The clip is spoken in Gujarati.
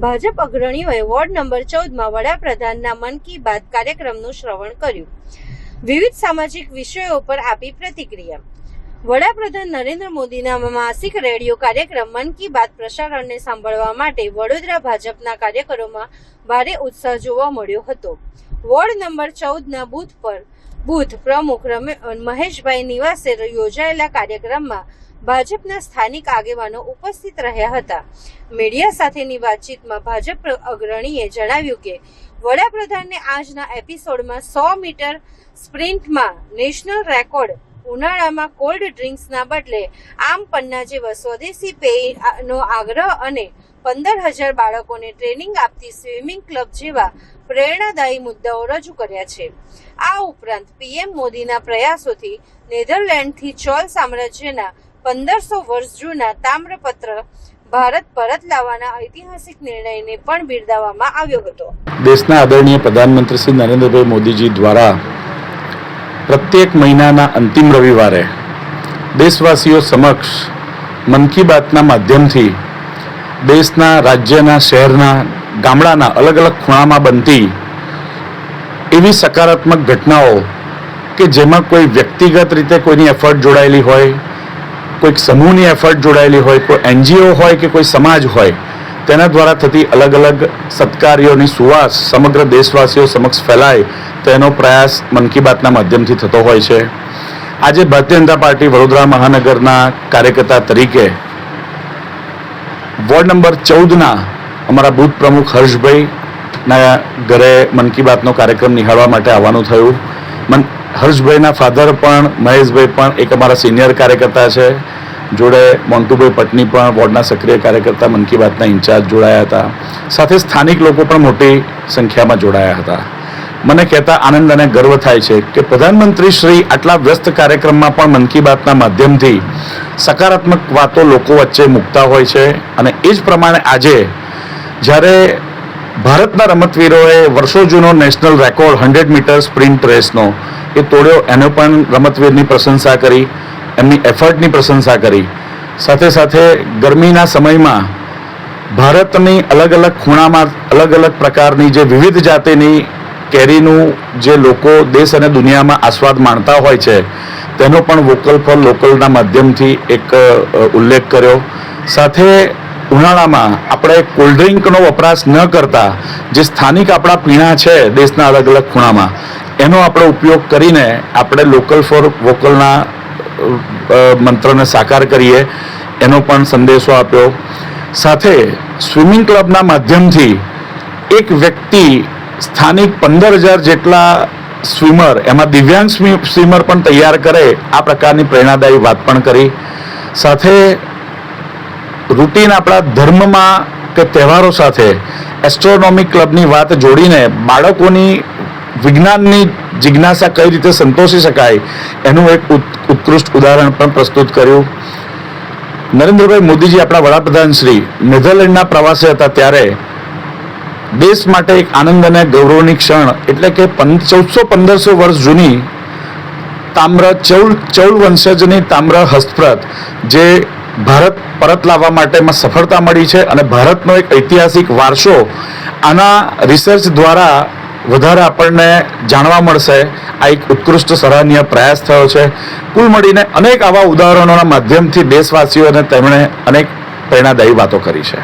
ભાજપ અગ્રણીઓએ વોર્ડ નંબર 14માં વડાપ્રધાનના મન કી બાત કાર્યક્રમનું શ્રવણ કર્યું. વિવિધ સામાજિક વિષયો પર આપી પ્રતિક્રિયા. વડાપ્રધાન નરેન્દ્ર મોદીના માસિક રેડિયો કાર્યક્રમ મન કી બાત પ્રસારણને સાંભળવા માટે વડોદરા ભાજપના કાર્યકરોમાં ભારે ઉત્સાહ જોવા મળ્યો હતો. વોર્ડ નંબર 14ના બૂથ પ્રમુખ મહેશભાઈ નિવાસે યોજાયેલા કાર્યક્રમમાં ભાજપના સ્થાનિક આગેવાનો ઉપસ્થિત રહ્યા હતા. મીડિયા સાથેની વાતચીતમાં ભાજપ અગ્રણીએ જણાવ્યું કે વડાપ્રધાનને આજના એપિસોડમાં 100 મીટર સ્પ્રિન્ટમાં નેશનલ રેકોર્ડ, ઉનાળામાં કોલ્ડ ડ્રિંક્સના બદલે આમ પન્ના જેવા સ્વદેશી પેયનો આગ્રહ અને 15,000 બાળકોને ટ્રેનિંગ આપતી સ્વિમિંગ ક્લબ જેવા પ્રેરણાદાયી મુદ્દાઓ રજૂ કર્યા છે. આ ઉપરાંત પીએમ મોદીના પ્રયાસોથી નેધરલેન્ડથી ચોલ સામ્રાજ્યના 1500 વર્ષ જૂના તામ્રપત્ર ભારત પરત લાવવાના ઐતિહાસિક નિર્ણયને પણ બિરદાવવામાં આવ્યો હતો. દેશના આદરણીય પ્રધાનમંત્રી શ્રી નરેન્દ્રભાઈ મોદીજી દ્વારા પ્રત્યેક મહિનાના અંતિમ રવિવારે દેશવાસીઓ સમક્ષ મન કી બાતના માધ્યમથી દેશના, રાજ્યના, શહેરના, ગામડાના અલગ અલગ ખૂણામાં બનતી એવી સકારાત્મક ઘટનાઓ કે જેમાં કોઈ વ્યક્તિગત રીતે કોઈની એફર્ટ જોડાયેલી હોય, કોઈક સમૂહની એફર્ટ જોડાયેલી હોય, કોઈ એનજીઓ હોય કે કોઈ સમાજ હોય, તેના દ્વારા થતી અલગ અલગ સત્કાર્યોની સુવાસ સમગ્ર દેશવાસીઓ સમક્ષ ફેલાય તેનો પ્રયાસ મન કી બાતના માધ્યમથી થતો હોય છે. આજે ભારતીય જનતા પાર્ટી વડોદરા મહાનગરના કાર્યકર્તા તરીકે વોર્ડ નંબર 14ના અમારા બૂથ પ્રમુખ હર્ષભાઈના ઘરે મન કી બાતનો કાર્યક્રમ નિહાળવા માટે આવવાનું થયું. હર્ષભાઈના ફાધર પણ, મહેશભાઈ પણ એક અમારા સિનિયર કાર્યકર્તા છે. જોડે મોન્ટુભાઈ પટની પણ વોર્ડના સક્રિય કાર્યકર્તા મન કી બાતના ઇન્ચાર્જ જોડાયા હતા. સાથે સ્થાનિક લોકો પણ મોટી સંખ્યામાં જોડાયા હતા. મને કહેતા આનંદ અને ગર્વ થાય છે કે પ્રધાનમંત્રી શ્રી આટલા વ્યસ્ત કાર્યક્રમમાં પણ મન કી બાતના માધ્યમથી સકારાત્મક વાતો લોકો વચ્ચે મૂકતા હોય છે. અને એ જ પ્રમાણે આજે જ્યારે ભારતના રમતવીરોએ વર્ષો જૂનો નેશનલ રેકોર્ડ 100 મીટર સ્પ્રિન્ટ રેસનો એ તોડ્યો, એનો પણ રમતવીરની પ્રશંસા કરી, એમની એફર્ટની પ્રશંસા કરી. સાથે સાથે ગરમીના સમયમાં ભારતની અલગ અલગ ખૂણામાં અલગ અલગ પ્રકારની જે વિવિધ જાતિની કેરીનું જે લોકો દેશ અને દુનિયામાં આસ્વાદ માણતા હોય છે તેનો પણ વોકલ ફોર લોકલના માધ્યમથી એક ઉલ્લેખ કર્યો. સાથે ઉનાળામાં આપણે કોલ્ડ ડ્રિંકનો વપરાશ ન કરતા જે સ્થાનિક આપણા પીણા છે દેશના અલગ અલગ ખૂણામાં, એનો આપણે ઉપયોગ કરીને આપણે લોકલ ફોર વોકલના મંત્રને સાકાર કરીએ એનો પણ સંદેશો આપ્યો. સાથે સ્વિમિંગ ક્લબના માધ્યમથી એક વ્યક્તિ સ્થાનિક 15,000 જેટલા સ્વિમર, એમાં દિવ્યાંગ સ્વિમર પણ તૈયાર કરે આ પ્રકારની પ્રેરણાદાયી વાત પણ કરી. સાથે રૂટીન આપણા ધર્મમાં કે તહેવારો સાથે એસ્ટ્રોનોમી ક્લબની વાત જોડીને બાળકોની વિજ્ઞાનની જિજ્ઞાસા કઈ રીતે સંતોષી શકાય એનું એક ઉત્કૃષ્ટ ઉદાહરણ પણ પ્રસ્તુત કર્યું. નરેન્દ્રભાઈ મોદીજી આપણા વડાપ્રધાન શ્રી નેધરલેન્ડના પ્રવાસે હતા ત્યારે દેશ માટે એક આનંદ અને ગૌરવની ક્ષણ એટલે કે 1400-1500 વર્ષ જૂની ચૌલ વંશજની તામ્ર હસ્તપ્રત જે ભારત પરત લાવવા માટેમાં સફળતા મળી છે અને ભારતનો એક ઐતિહાસિક વારસો આના રિસર્ચ દ્વારા વધારે આપણને જાણવા મળશે. આ એક ઉત્કૃષ્ટ સરાહનીય પ્રયાસ થયો છે. કુલ મળીને અનેક આવા ઉદાહરણોના માધ્યમથી દેશવાસીઓને તેમણે અનેક પ્રેરણાદાયી વાતો કરી છે.